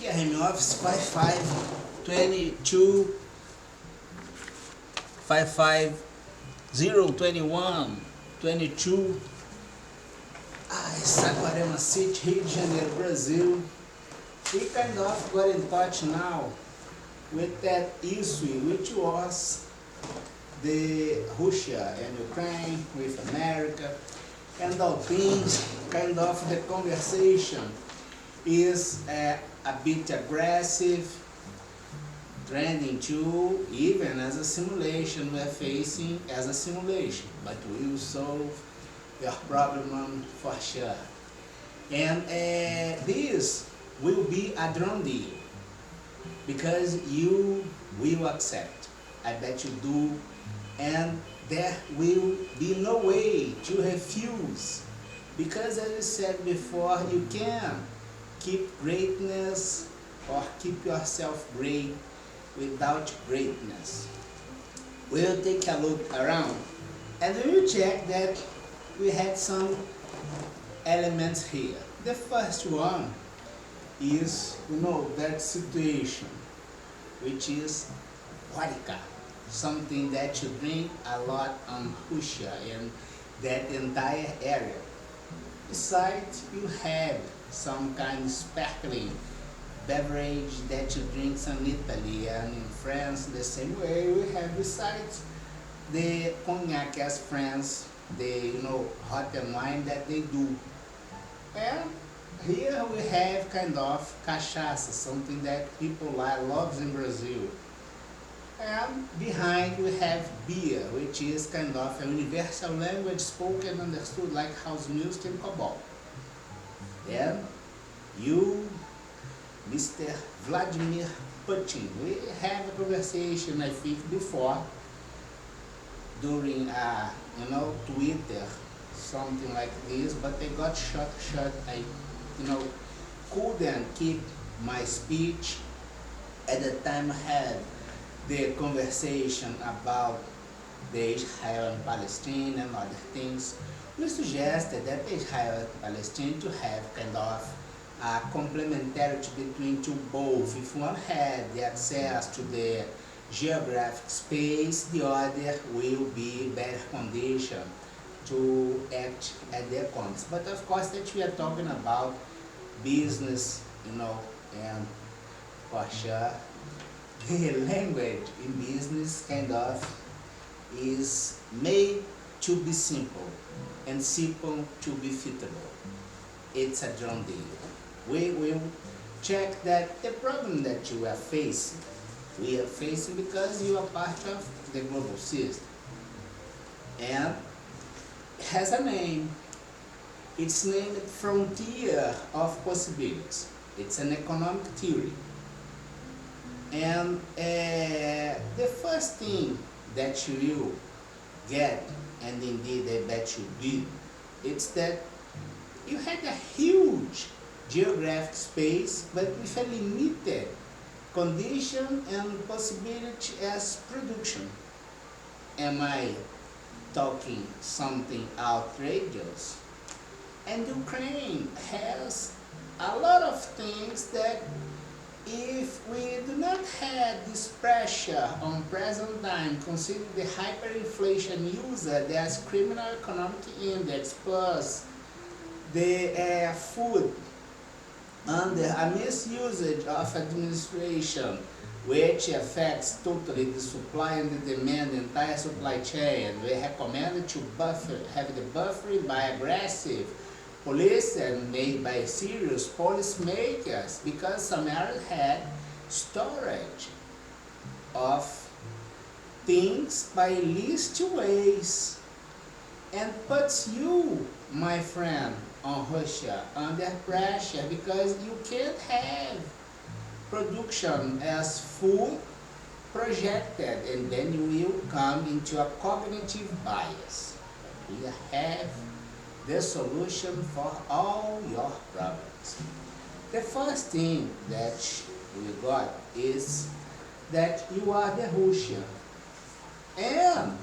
Aqui é a Home Office 5522 55021 22. Saquarema City, Rio de Janeiro, Brazil. We kind of got in touch now with that issue, which was the Russia and Ukraine with America, and all things. Kind of the conversation is a bit aggressive, trending to even as a simulation. We are facing as a simulation, but we will solve your problem for sure. And this will be a drum deal because you will accept. I bet you do, and there will be no way to refuse, because as I said before, you can keep greatness or keep yourself great without greatness. We'll take a look around and we will check that we had some elements here. The first one is, that situation, which is vodka, something that you drink a lot on Russia and that entire area. Besides, you have some kind of sparkling beverage that you drink in Italy and in France the same way. We have, besides the cognac as France, the hot and wine that they do. And here we have kind of cachaça, something that people loves in Brazil. And behind we have beer, which is kind of a universal language spoken and understood like house music and cobalt. And you, Mr. Vladimir Putin, we have a conversation, I think, before during Twitter, something like this, but I got shut. I couldn't keep my speech. At the time I had the conversation about the Israel and Palestine and other things. We suggested that Israel and Palestine to have kind of a complementarity between two both. If one had the access to the geographic space, the other will be better condition to act at their economies. But of course that we are talking about business, and for sure the language in business kind of is made to be simple and simple to be fitable. It's a drum deal. We will check that the problem that you are facing, we are facing because you are part of the global system. And it has a name. It's named Frontier of Possibilities. It's an economic theory. And the first thing that you will get, and indeed I bet you did, it's that you had a huge geographic space, but with a limited condition and possibility as production. Am I talking something outrageous? And Ukraine has a lot of things that if we do not have this pressure on present time, consider the hyperinflation user, there's criminal economic index plus the food under a misusage of administration, which affects totally the supply and the demand, the entire supply chain. We recommend to have the buffering by aggressive police and made by serious policymakers, because some areas had storage of things by least ways, and puts you, my friend, on Russia under pressure because you can't have production as full projected, and then you will come into a cognitive bias. We have the solution for all your problems. The first thing that we got is that you are the Russian, and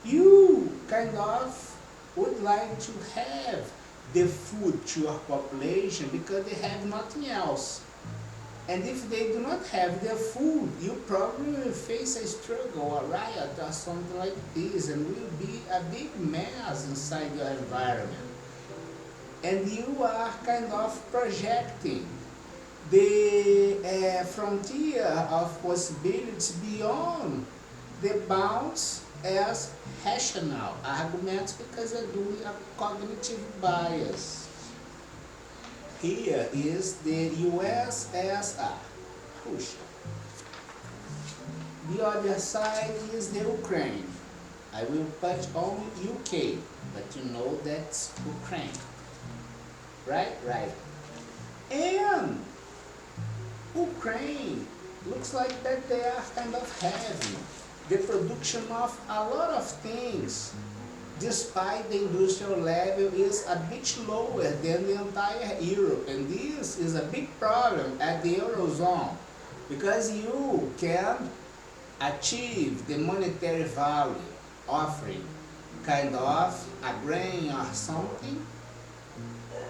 you kind of would like to have the food to your population because they have nothing else. And if they do not have their food, you probably will face a struggle, a riot, or something like this, and will be a big mess inside your environment. And you are kind of projecting the frontier of possibilities beyond the bounds as rational arguments because you're doing a cognitive bias. Here is the USSR, Russia. The other side is the Ukraine. I will touch on UK, but you know that's Ukraine. Right? Right. And Ukraine looks like that they are kind of having the production of a lot of things, despite the industrial level is a bit lower than the entire Europe. And this is a big problem at the Eurozone, because you can achieve the monetary value offering kind of a grain or something,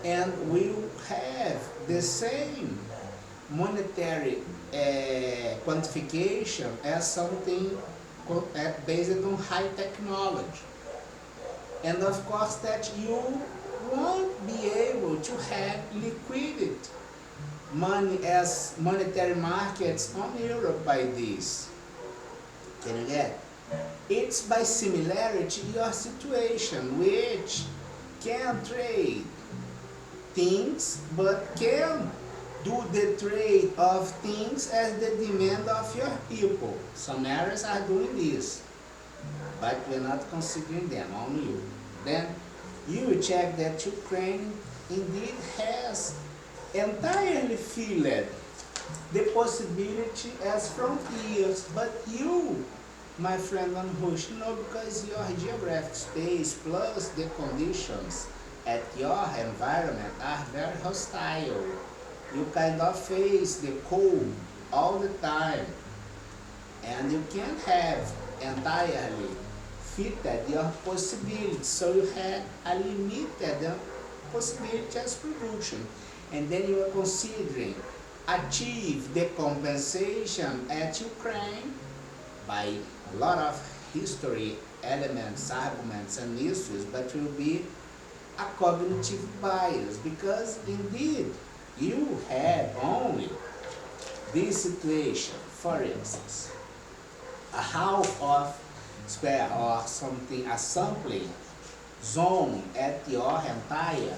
and will have the same monetary quantification as something based on high technology. And of course that you won't be able to have liquidity money as monetary markets on Europe by this. Can you get? It's by similarity your situation, which can trade things but can do the trade of things as the demand of your people. Some areas are doing this, but we're not considering them, only you. Then you will check that Ukraine indeed has entirely filled the possibility as frontiers, but you, my friend on Rush, know, because your geographic space plus the conditions at your environment are very hostile. You kind of face the cold all the time, and you can't have entirely fitted your possibilities, so you had a limited possibility as production. And then you are considering achieve the compensation at Ukraine by a lot of history elements, arguments and issues, but will be a cognitive bias, because indeed you have only this situation. For instance, a half of square or something, a sampling zone at your entire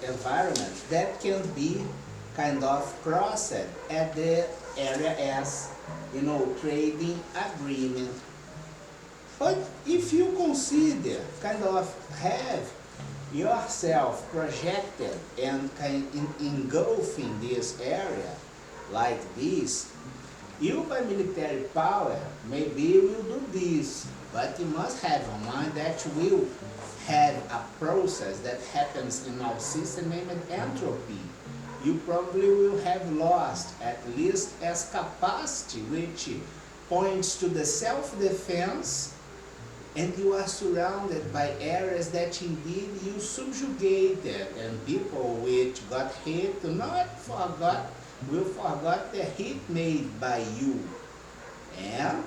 environment that can be kind of crossed at the area as, you know, trading agreement. But if you consider kind of have yourself projected and engulfing this area like this, you by military power maybe will do this, but you must have in mind that you will have a process that happens in our system named entropy. You probably will have lost at least as capacity, which points to the self-defense, and you are surrounded by areas that indeed you subjugated, and people which got hit will forget the hit made by you. And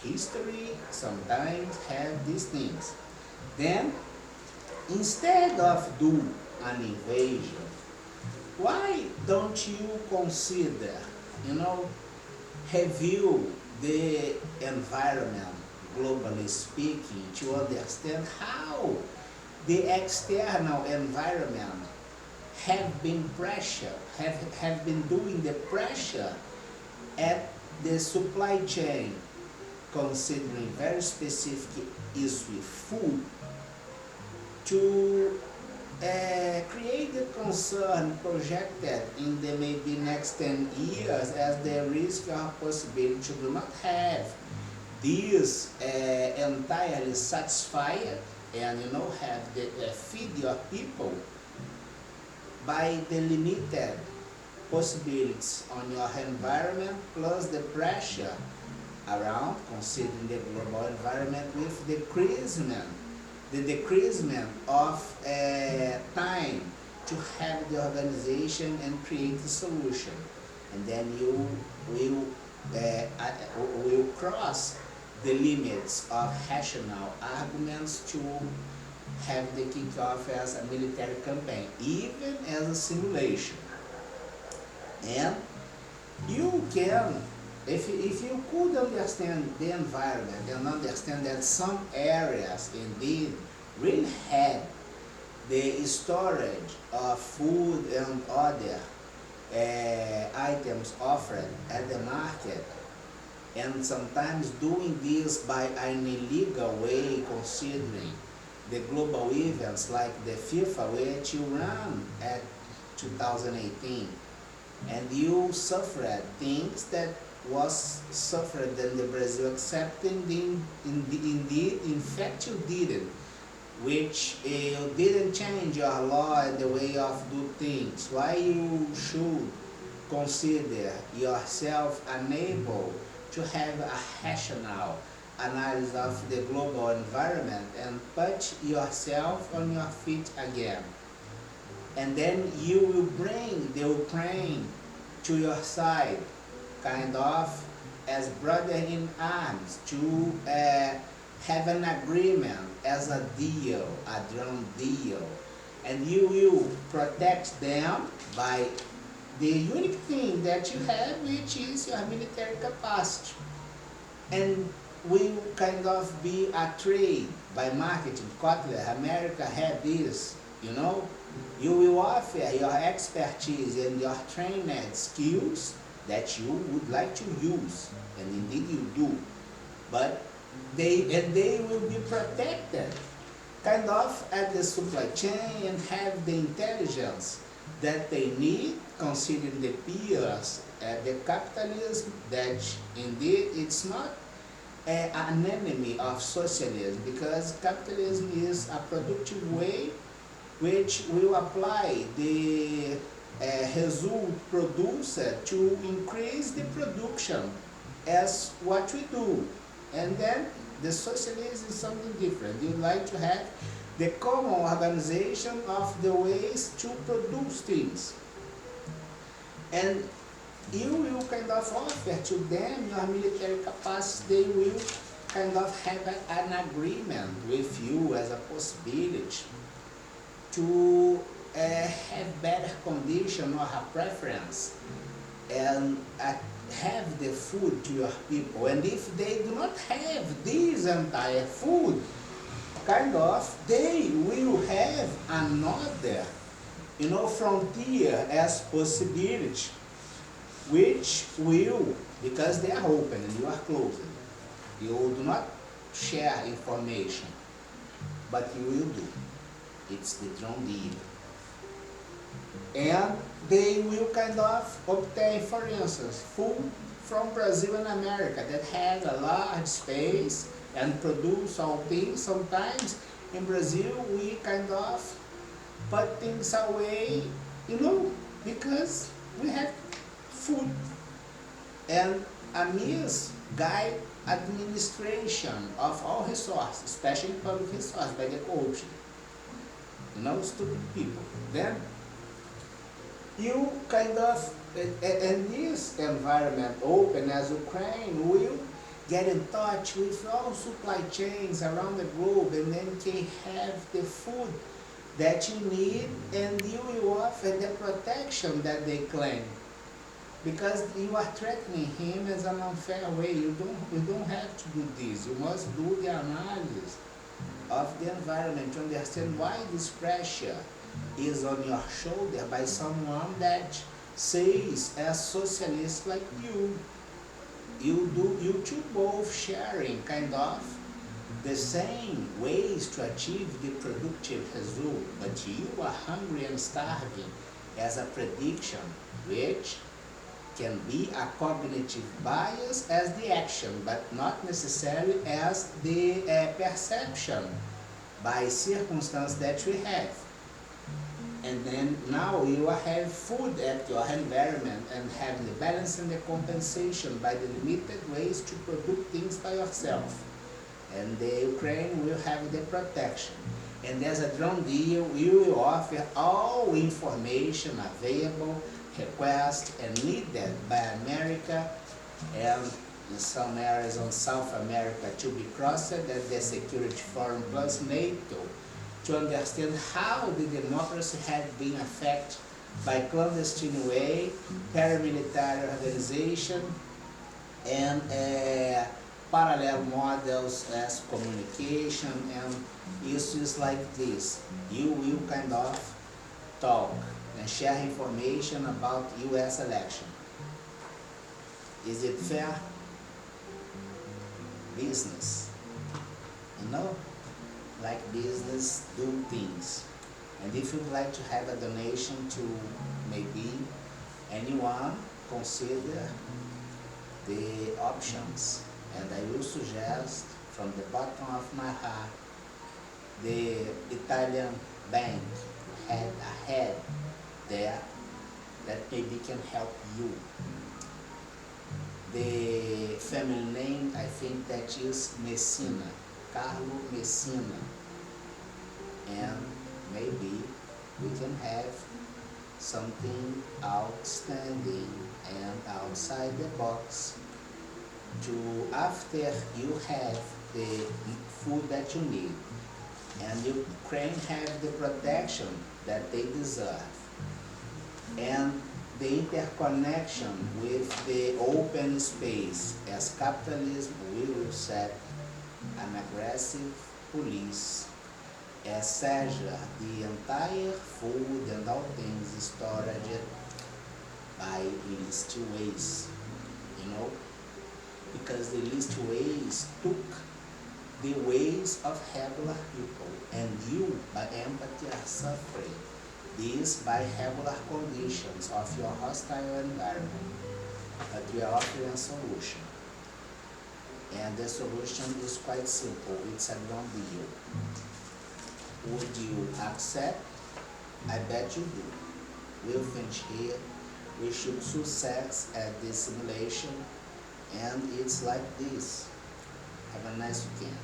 history sometimes have these things. Then, instead of do an invasion, why don't you consider, review the environment, globally speaking, to understand how the external environment have been doing the pressure at the supply chain, considering very specific issues with food, to create the concern projected in the maybe next 10 years as the risk or possibility to do not have this entirely satisfied and have the feed your people by the limited possibilities on your environment plus the pressure around, considering the global environment with the decreasement of time to have the organization and create a solution. And then you will, will cross the limits of rational arguments to have the kickoff as a military campaign, even as a simulation. And you can, if you could understand the environment and understand that some areas indeed really had the storage of food and other items offered at the market, and sometimes doing this by an illegal way, considering the global events like the FIFA, which you ran at 2018, and you suffered things that was suffered in the Brazil, accepting indeed, in fact you didn't, which you didn't change your law and the way of do things. Why you should consider yourself unable to have a rational analysis of the global environment and put yourself on your feet again. And then you will bring the Ukraine to your side, kind of as brother in arms, to have an agreement as a deal, a drone deal. And you will protect them by the unique thing that you have, which is your military capacity. And will kind of be a trade by marketing. Kotler, America had this, you know. You will offer your expertise and your trained skills that you would like to use, and indeed you do. But they will be protected, kind of at the supply chain, and have the intelligence that they need, considering the peers, the capitalism, that indeed it's not an enemy of socialism, because capitalism is a productive way which will apply the result producer to increase the production as what we do. And then the socialism is something different. You like to have the common organization of the ways to produce things. And you will kind of offer to them your military capacity. They will kind of have an agreement with you as a possibility to have better condition or a preference, and have the food to your people. And if they do not have this entire food, kind of, they will have another, you know, frontier as possibility, which will, because they are open and you are closed, you do not share information, but you will do. It's the drone deal. And they will kind of obtain, for instance, food from Brazil and America that has a large space and produce all things. Sometimes in Brazil we kind of put things away, you know, because we have food. And a misguided administration of all resources, especially public resources, by the corruption. You know, stupid people. Then you kind of, in this environment open as Ukraine, will get in touch with all supply chains around the globe, and then can have the food that you need, and you will offer the protection that they claim. Because you are threatening him as an unfair way. You don't have to do this. You must do the analysis of the environment to understand why this pressure is on your shoulder by someone that says as socialist like you. You two both sharing kind of the same ways to achieve the productive result, but you are hungry and starving as a prediction, which can be a cognitive bias as the action, but not necessarily as the perception by circumstance that we have. And then now you have food at your environment and have the balance and the compensation by the limited ways to produce things by yourself. And the Ukraine will have the protection. And as a done deal, we will offer all information available, requested and needed by America and in some areas on South America to be crossed at the Security Forum plus NATO to understand how the democracy had been affected by clandestine way, paramilitary organization, and parallel models as communication and issues like this. You will kind of talk and share information about US election. Is it fair? Business, you know, like business do things. And if you'd like to have a donation to maybe anyone, consider the options. And I will suggest from the bottom of my heart, the Italian bank had a head there that maybe can help you. The family name, I think that is Messina, Carlo Messina. And maybe we can have something outstanding and outside the box to, after you have the food that you need and Ukraine have the protection that they deserve, and the interconnection with the open space, as capitalism will set an aggressive police, as seja, the entire food and all things stored by least ways, you know, because the least ways took the ways of regular people, and you, by empathy, are suffering this by regular conditions of your hostile environment. But we are offering a solution. And the solution is quite simple. It's a done deal. Would you accept? I bet you do. We'll finish here. We should success at this simulation. And it's like this. Have a nice weekend.